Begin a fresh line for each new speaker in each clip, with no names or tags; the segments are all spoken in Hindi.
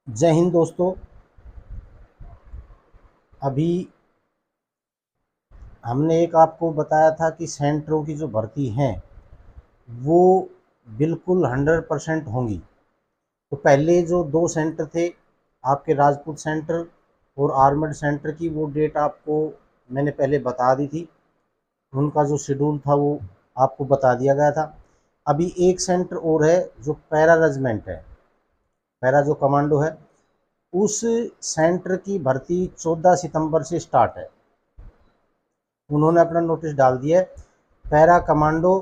जय हिंद दोस्तों। अभी हमने एक आपको बताया था कि सेंटरों की जो भर्ती हैं वो बिल्कुल 100% होंगी। तो पहले जो दो सेंटर थे आपके राजपूत सेंटर और आर्मड सेंटर की, वो डेट आपको मैंने पहले बता दी थी। उनका जो शेड्यूल था वो आपको बता दिया गया था। अभी एक सेंटर और है जो पैरा रेजिमेंट है, पैरा जो कमांडो है, उस सेंटर की भर्ती 14 सितंबर से स्टार्ट है। उन्होंने अपना नोटिस डाल दिया है। पैरा कमांडो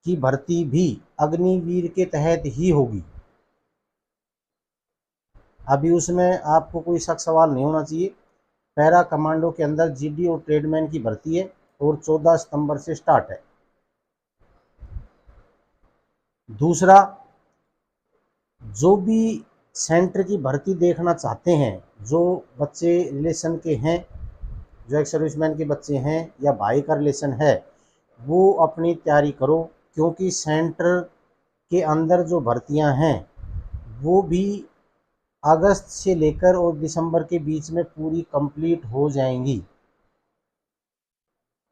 की भर्ती भी अग्निवीर के तहत ही होगी। अभी उसमें आपको कोई शक सवाल नहीं होना चाहिए। पैरा कमांडो के अंदर जीडी और ट्रेडमैन की भर्ती है और 14 सितंबर से स्टार्ट है। दूसरा, जो भी सेंटर की भर्ती देखना चाहते हैं, जो बच्चे रिलेशन के हैं, जो एक सर्विसमैन के बच्चे हैं या भाई का रिलेशन है, वो अपनी तैयारी करो। क्योंकि सेंटर के अंदर जो भर्तियां हैं वो भी अगस्त से लेकर और दिसंबर के बीच में पूरी कंप्लीट हो जाएंगी।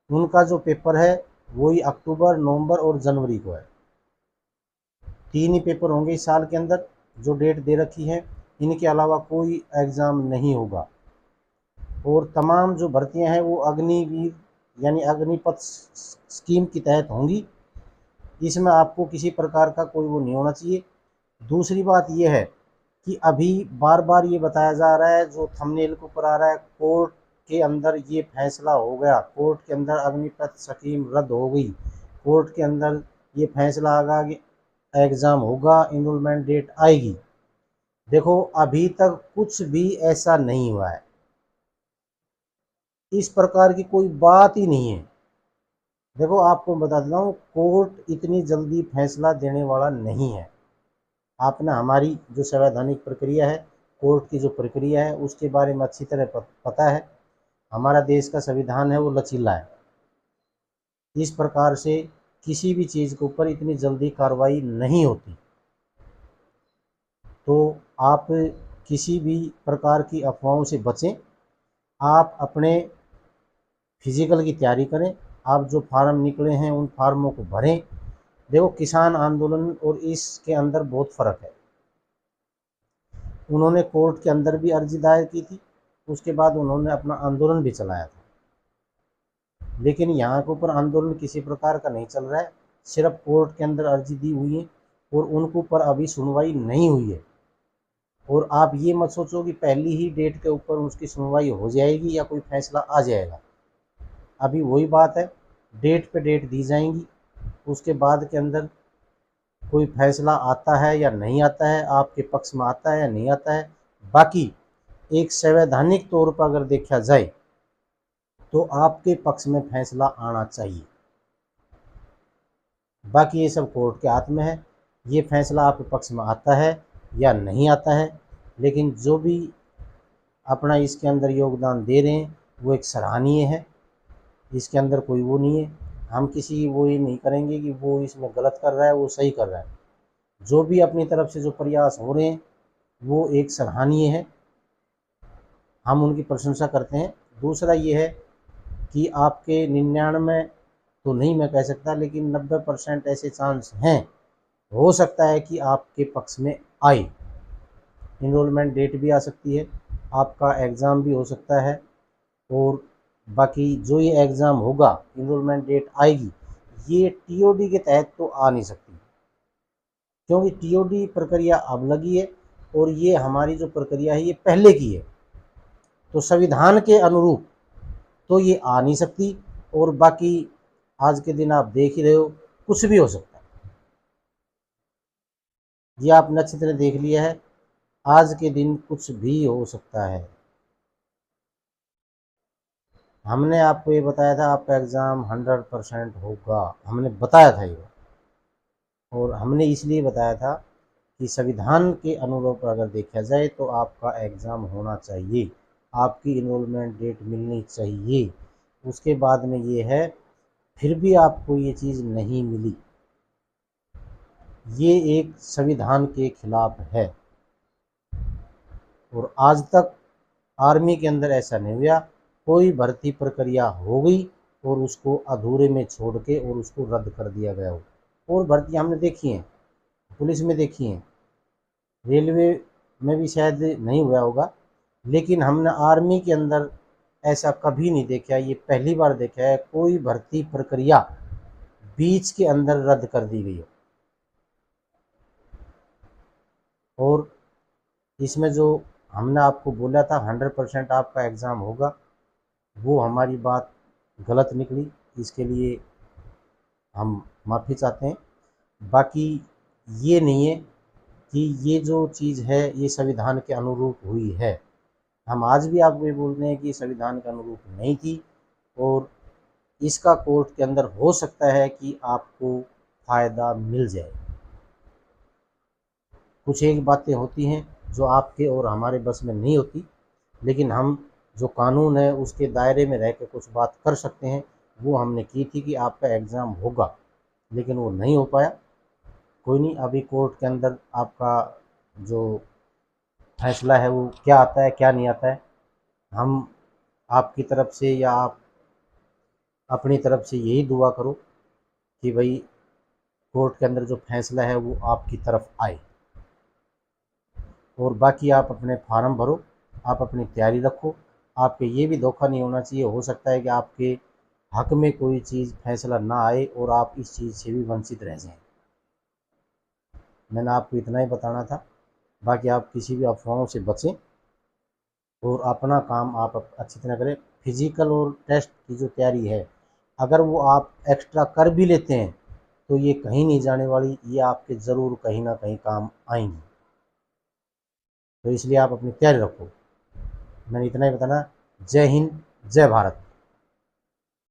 उनका जो पेपर है वही अक्टूबर, नवंबर और जनवरी को है। 3 ही पेपर होंगे इस साल के अंदर, जो डेट दे रखी है। इनके अलावा कोई एग्ज़ाम नहीं होगा। और तमाम जो भर्तियां हैं वो अग्निवीर यानी अग्निपथ स्कीम के तहत होंगी। इसमें आपको किसी प्रकार का कोई वो नहीं होना चाहिए। दूसरी बात ये है कि अभी बार बार ये बताया जा रहा है, जो थंबनेल के ऊपर आ रहा है, कोर्ट के अंदर ये फैसला हो गया, कोर्ट के अंदर अग्निपथ स्कीम रद्द हो गई, कोर्ट के अंदर ये फैसला आ गया कि एग्ज़ाम होगा, इनरोलमेंट डेट आएगी। देखो, अभी तक कुछ भी ऐसा नहीं हुआ है। इस प्रकार की कोई बात ही नहीं है। देखो, आपको बता देता हूँ, कोर्ट इतनी जल्दी फैसला देने वाला नहीं है। आपने हमारी जो संवैधानिक प्रक्रिया है, कोर्ट की जो प्रक्रिया है, उसके बारे में अच्छी तरह पता है। हमारा देश का संविधान है वो लचीला है। इस प्रकार से किसी भी चीज़ के ऊपर इतनी जल्दी कार्रवाई नहीं होती। तो आप किसी भी प्रकार की अफवाहों से बचें। आप अपने फिजिकल की तैयारी करें। आप जो फार्म निकले हैं उन फार्मों को भरें। देखो, किसान आंदोलन और इसके अंदर बहुत फ़र्क है। उन्होंने कोर्ट के अंदर भी अर्जी दायर की थी, उसके बाद उन्होंने अपना आंदोलन भी चलाया था। लेकिन यहाँ के ऊपर आंदोलन किसी प्रकार का नहीं चल रहा है, सिर्फ कोर्ट के अंदर अर्जी दी हुई है और उनके ऊपर अभी सुनवाई नहीं हुई है। और आप ये मत सोचो कि पहली ही डेट के ऊपर उसकी सुनवाई हो जाएगी या कोई फैसला आ जाएगा। अभी वही बात है, डेट पे डेट दी जाएंगी, उसके बाद के अंदर कोई फैसला आता है या नहीं आता है, आपके पक्ष में आता है या नहीं आता है। बाकी एक संवैधानिक तौर पर अगर देखा जाए तो आपके पक्ष में फैसला आना चाहिए। बाकी ये सब कोर्ट के हाथ में है, ये फैसला आपके पक्ष में आता है या नहीं आता है। लेकिन जो भी अपना इसके अंदर योगदान दे रहे हैं वो एक सराहनीय है। इसके अंदर कोई वो नहीं है। हम किसी वो ये नहीं करेंगे कि वो इसमें गलत कर रहा है, वो सही कर रहा है। जो भी अपनी तरफ से जो प्रयास हो रहे हैं वो एक सराहनीय है, हम उनकी प्रशंसा करते हैं। दूसरा ये है कि आपके 99 तो नहीं मैं कह सकता, लेकिन 90% ऐसे चांस हैं, हो सकता है कि आपके पक्ष में आए। इनरोलमेंट डेट भी आ सकती है, आपका एग्ज़ाम भी हो सकता है। और बाकी जो ये एग्ज़ाम होगा, इनरोलमेंट डेट आएगी, ये टीओडी के तहत तो आ नहीं सकती, क्योंकि टीओडी प्रक्रिया अब लगी है और ये हमारी जो प्रक्रिया है ये पहले की है। तो संविधान के अनुरूप तो ये आ नहीं सकती। और बाकी आज के दिन आप देख ही रहे हो, कुछ भी हो सकता है। ये आपने अच्छी तरह देख लिया है, आज के दिन कुछ भी हो सकता है। हमने आपको ये बताया था आपका एग्ज़ाम 100% होगा, हमने बताया था ये। और हमने इसलिए बताया था कि संविधान के अनुरूप अगर देखा जाए तो आपका एग्ज़ाम होना चाहिए, आपकी इनरोलमेंट डेट मिलनी चाहिए। उसके बाद में ये है, फिर भी आपको ये चीज़ नहीं मिली, ये एक संविधान के खिलाफ है। और आज तक आर्मी के अंदर ऐसा नहीं हुआ, कोई भर्ती प्रक्रिया हो गई और उसको अधूरे में छोड़ के और उसको रद्द कर दिया गया हो। और भर्तियाँ हमने देखी हैं, पुलिस में देखी हैं, रेलवे में भी शायद नहीं हुआ होगा, लेकिन हमने आर्मी के अंदर ऐसा कभी नहीं देखा। ये पहली बार देखा है कोई भर्ती प्रक्रिया बीच के अंदर रद्द कर दी गई हो। और इसमें जो हमने आपको बोला था 100% आपका एग्ज़ाम होगा, वो हमारी बात गलत निकली, इसके लिए हम माफ़ी चाहते हैं। बाकी ये नहीं है कि ये जो चीज़ है ये संविधान के अनुरूप हुई है। हम आज भी आपको ये बोल रहे हैं कि संविधान के अनुरूप नहीं थी, और इसका कोर्ट के अंदर हो सकता है कि आपको फ़ायदा मिल जाए। कुछ एक बातें होती हैं जो आपके और हमारे बस में नहीं होती, लेकिन हम जो कानून है उसके दायरे में रह के कुछ बात कर सकते हैं। वो हमने की थी कि आपका एग्ज़ाम होगा, लेकिन वो नहीं हो पाया। कोई नहीं, अभी कोर्ट के अंदर आपका जो फैसला है वो क्या आता है क्या नहीं आता है, हम आपकी तरफ से या आप अपनी तरफ से यही दुआ करो कि भाई कोर्ट के अंदर जो फैसला है वो आपकी तरफ आए। और बाकी आप अपने फार्म भरो, आप अपनी तैयारी रखो। आपके ये भी धोखा नहीं होना चाहिए, हो सकता है कि आपके हक में कोई चीज़ फैसला ना आए और आप इस चीज़ से भी वंचित रह जाएं। मैंने आपको इतना ही बताना था। बाकी आप किसी भी अफवाहों से बचें और अपना काम आप अच्छी तरह करें। फिजिकल और टेस्ट की जो तैयारी है, अगर वो आप एक्स्ट्रा कर भी लेते हैं तो ये कहीं नहीं जाने वाली, ये आपके ज़रूर कहीं ना कहीं काम आएंगी। तो इसलिए आप अपनी तैयारी रखो। मैंने इतना ही बताना। जय हिंद, जय भारत।